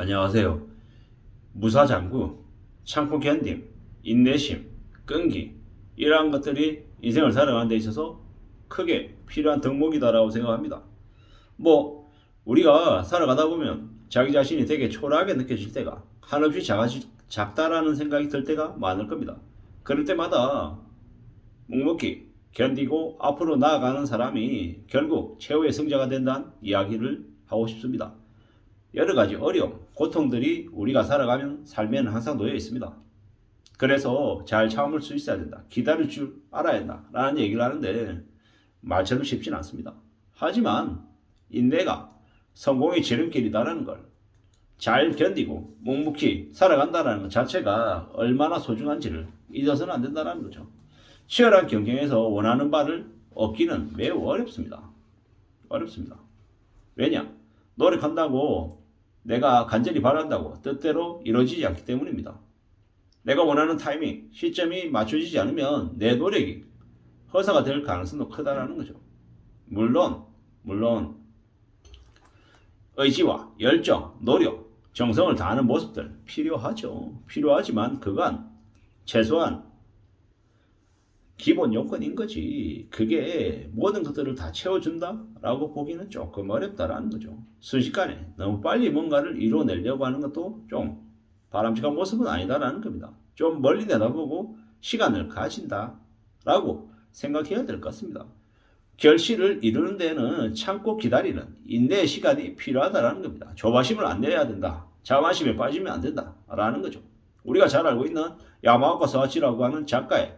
안녕하세요. 무사장구, 참고 견딤, 인내심, 끈기 이러한 것들이 인생을 살아가는 데 있어서 크게 필요한 덕목이다라고 생각합니다. 우리가 살아가다 보면 자기 자신이 되게 초라하게 느껴질 때가 한없이 작다라는 생각이 들 때가 많을 겁니다. 그럴 때마다 묵묵히 견디고 앞으로 나아가는 사람이 결국 최후의 승자가 된다는 이야기를 하고 싶습니다. 여러 가지 어려움, 고통들이 우리가 살아가면 삶에는 항상 놓여 있습니다. 그래서 잘 참을 수 있어야 된다. 기다릴 줄 알아야 된다. 라는 얘기를 하는데 말처럼 쉽진 않습니다. 하지만 인내가 성공의 지름길이다라는 걸 잘 견디고 묵묵히 살아간다는 것 자체가 얼마나 소중한지를 잊어서는 안 된다는 거죠. 치열한 경쟁에서 원하는 바를 얻기는 매우 어렵습니다. 어렵습니다. 왜냐? 노력한다고 내가 간절히 바란다고 뜻대로 이루어지지 않기 때문입니다. 내가 원하는 타이밍, 시점이 맞춰지지 않으면 내 노력이 허사가 될 가능성도 크다라는 거죠. 물론 의지와 열정, 노력, 정성을 다하는 모습들 필요하죠. 필요하지만 그건 최소한 기본 요건인 거지. 그게 모든 것들을 다 채워준다라고 보기는 조금 어렵다라는 거죠. 순식간에 너무 빨리 뭔가를 이뤄내려고 하는 것도 좀 바람직한 모습은 아니다라는 겁니다. 좀 멀리 내다보고 시간을 가진다라고 생각해야 될 것 같습니다. 결실을 이루는 데는 참고 기다리는 인내의 시간이 필요하다라는 겁니다. 조바심을 안 내야 된다. 자만심에 빠지면 안 된다라는 거죠. 우리가 잘 알고 있는 야마오카 사와치라고 하는 작가의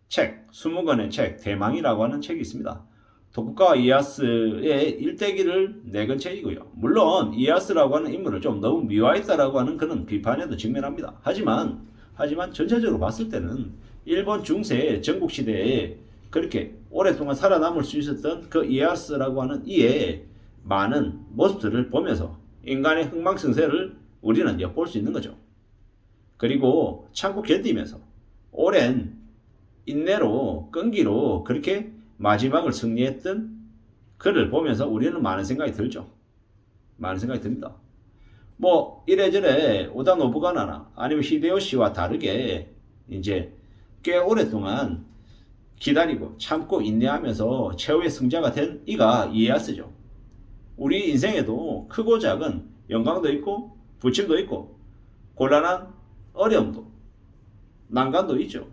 책, 20권의 책, 대망이라고 하는 책이 있습니다. 도쿠가와 이에야스의 일대기를 내건 책이고요. 물론 이에야스라고 하는 인물을 좀 너무 미화했다라고 하는 그런 비판에도 직면합니다. 하지만 전체적으로 봤을 때는 일본 중세 전국시대에 그렇게 오랫동안 살아남을 수 있었던 그 이에야스라고 하는 이의 많은 모습들을 보면서 인간의 흥망성쇠를 우리는 엿볼 수 있는 거죠. 그리고 참고 견디면서 오랜 인내로 끈기로 그렇게 마지막을 승리했던 그를 보면서 우리는 많은 생각이 들죠. 많은 생각이 듭니다. 이래저래 오다 노부가나나 아니면 히데요시와 다르게 이제 꽤 오랫동안 기다리고 참고 인내하면서 최후의 승자가 된 이가 이에야스죠. 우리 인생에도 크고 작은 영광도 있고 부침도 있고 곤란한 어려움도 난간도 있죠.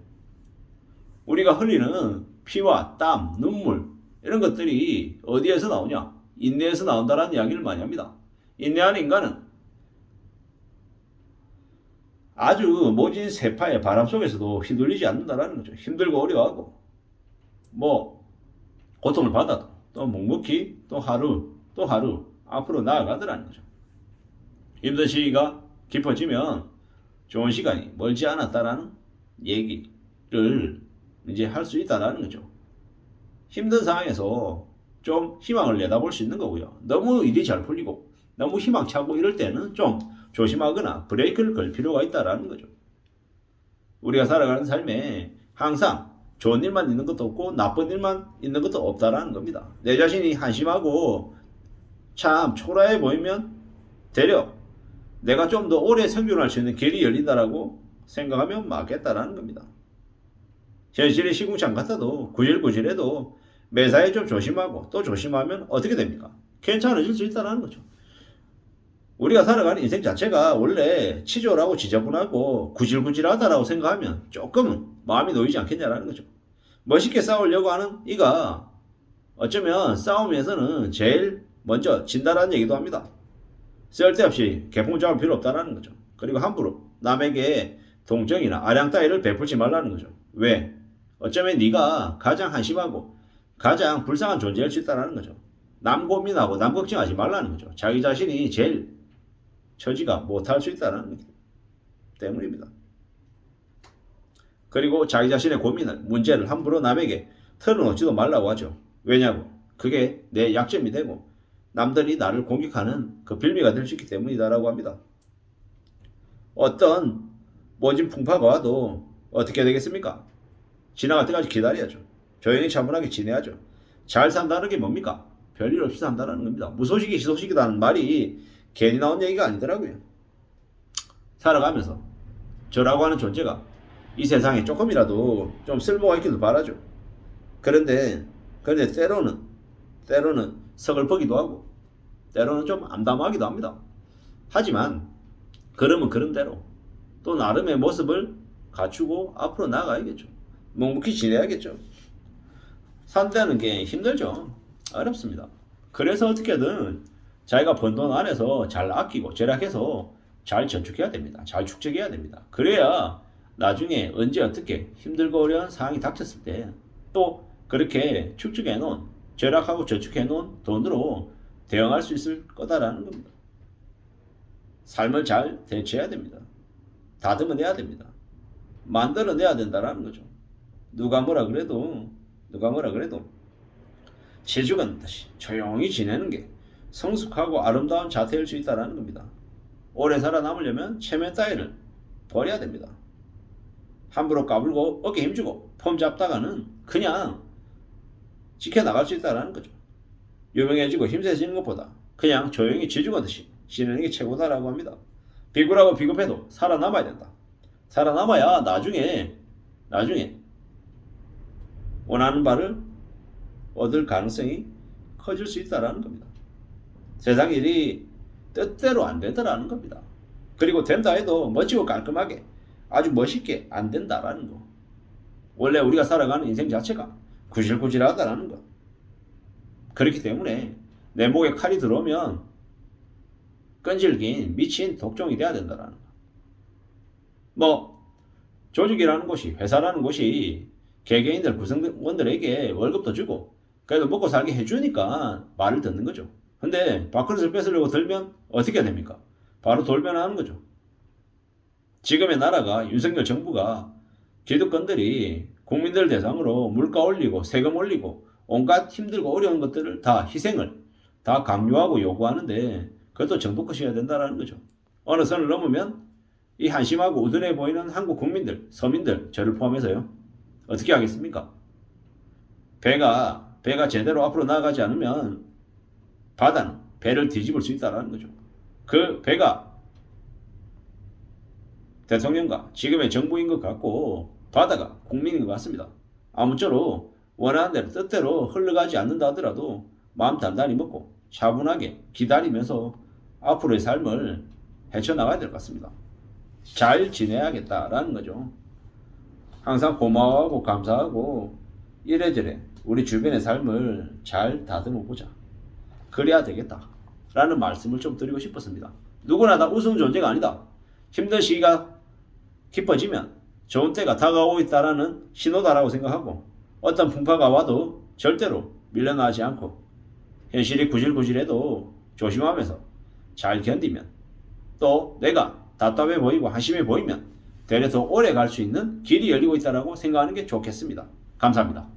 우리가 흘리는 피와 땀, 눈물 이런 것들이 어디에서 나오냐? 인내에서 나온다는 이야기를 많이 합니다. 인내하는 인간은 아주 모진 세파의 바람 속에서도 휘둘리지 않는다는 거죠. 힘들고 어려워하고 고통을 받아도 또 묵묵히 또 하루 앞으로 나아가더라는 거죠. 힘든 시기가 깊어지면 좋은 시간이 멀지 않았다라는 얘기를 이제 할 수 있다라는 거죠. 힘든 상황에서 좀 희망을 내다볼 수 있는 거고요. 너무 일이 잘 풀리고 너무 희망차고 이럴 때는 좀 조심하거나 브레이크를 걸 필요가 있다라는 거죠. 우리가 살아가는 삶에 항상 좋은 일만 있는 것도 없고 나쁜 일만 있는 것도 없다라는 겁니다. 내 자신이 한심하고 참 초라해 보이면 되려 내가 좀 더 오래 생존할 수 있는 길이 열린다라고 생각하면 맞겠다라는 겁니다. 현실이 시궁창 같아도 구질구질해도 매사에 좀 조심하고 또 조심하면 어떻게 됩니까? 괜찮아질 수 있다는 거죠. 우리가 살아가는 인생 자체가 원래 치졸하고 지저분하고 구질구질하다라고 생각하면 조금은 마음이 놓이지 않겠냐라는 거죠. 멋있게 싸우려고 하는 이가 어쩌면 싸움에서는 제일 먼저 진다라는 얘기도 합니다. 쓸데없이 개풍 잡을 필요 없다는 거죠. 그리고 함부로 남에게 동정이나 아량 따위를 베풀지 말라는 거죠. 왜? 어쩌면 네가 가장 한심하고 가장 불쌍한 존재일 수 있다는 거죠. 남 고민하고 남 걱정하지 말라는 거죠. 자기 자신이 제일 처지가 못할 수 있다는 때문입니다. 그리고 자기 자신의 고민을 문제를 함부로 남에게 털어놓지도 말라고 하죠. 왜냐고? 그게 내 약점이 되고 남들이 나를 공격하는 그 빌미가 될 수 있기 때문이다라고 합니다. 어떤 모진 풍파가 와도 어떻게 되겠습니까? 지나갈 때까지 기다려야죠. 조용히 차분하게 지내야죠. 잘 산다는 게 뭡니까? 별일 없이 산다는 겁니다. 무소식이 희소식이라는 말이 괜히 나온 얘기가 아니더라고요. 살아가면서 저라고 하는 존재가 이 세상에 조금이라도 좀 쓸모가 있기도 바라죠. 그런데 때로는 서글프기도 하고 때로는 좀 암담하기도 합니다. 하지만 그러면 그런 대로 또 나름의 모습을 갖추고 앞으로 나가야겠죠. 묵묵히 지내야겠죠. 산다는 게 힘들죠. 어렵습니다. 그래서 어떻게든 자기가 번 돈 안에서 잘 아끼고 절약해서 잘 저축해야 됩니다. 잘 축적해야 됩니다. 그래야 나중에 언제 어떻게 힘들고 어려운 상황이 닥쳤을 때 또 그렇게 축적해 놓은 절약하고 저축해 놓은 돈으로 대응할 수 있을 거다라는 겁니다. 삶을 잘 대처해야 됩니다. 다듬어내야 됩니다. 만들어내야 된다라는 거죠. 누가 뭐라 그래도 체죽은 듯이 조용히 지내는 게 성숙하고 아름다운 자태일 수 있다는 겁니다. 오래 살아남으려면 체면 따위를 버려야 됩니다. 함부로 까불고 어깨 힘주고 폼 잡다가는 그냥 지켜나갈 수 있다는 거죠. 유명해지고 힘세지는 것보다 그냥 조용히 지죽어듯이 지내는 게 최고다라고 합니다. 비굴하고 비겁해도 살아남아야 된다. 살아남아야 나중에 원하는 바를 얻을 가능성이 커질 수 있다는 겁니다. 세상 일이 뜻대로 안 되더라는 겁니다. 그리고 된다 해도 멋지고 깔끔하게 아주 멋있게 안 된다라는 거. 원래 우리가 살아가는 인생 자체가 구질구질하다라는 거. 그렇기 때문에 내 목에 칼이 들어오면 끈질긴 미친 독종이 돼야 된다라는 거. 뭐 조직이라는 곳이, 회사라는 곳이 개개인들 구성원들에게 월급도 주고 그래도 먹고 살게 해주니까 말을 듣는 거죠. 근데 밥그릇을 뺏으려고 들면 어떻게 됩니까? 바로 돌변하는 거죠. 지금의 나라가 윤석열 정부가 기득권들이 국민들 대상으로 물가 올리고 세금 올리고 온갖 힘들고 어려운 것들을 다 희생을 다 강요하고 요구하는데 그것도 정도껏이어야 된다는 거죠. 어느 선을 넘으면 이 한심하고 우둔해 보이는 한국 국민들, 서민들, 저를 포함해서요. 어떻게 하겠습니까? 배가 제대로 앞으로 나아가지 않으면 바다는 배를 뒤집을 수 있다는 거죠. 그 배가 대통령과 지금의 정부인 것 같고 바다가 국민인 것 같습니다. 아무쪼록 원하는 대로 뜻대로 흘러가지 않는다 하더라도 마음 단단히 먹고 차분하게 기다리면서 앞으로의 삶을 헤쳐나가야 될 것 같습니다. 잘 지내야겠다라는 거죠. 항상 고마워하고 감사하고 이래저래 우리 주변의 삶을 잘 다듬어 보자. 그래야 되겠다라는 말씀을 좀 드리고 싶었습니다. 누구나 다 우스운 존재가 아니다. 힘든 시기가 깊어지면 좋은 때가 다가오고 있다라는 신호다라고 생각하고 어떤 풍파가 와도 절대로 밀려나지 않고 현실이 구질구질해도 조심하면서 잘 견디면 또 내가 답답해 보이고 한심해 보이면 되려 더 오래 갈 수 있는 길이 열리고 있다고 생각하는 게 좋겠습니다. 감사합니다.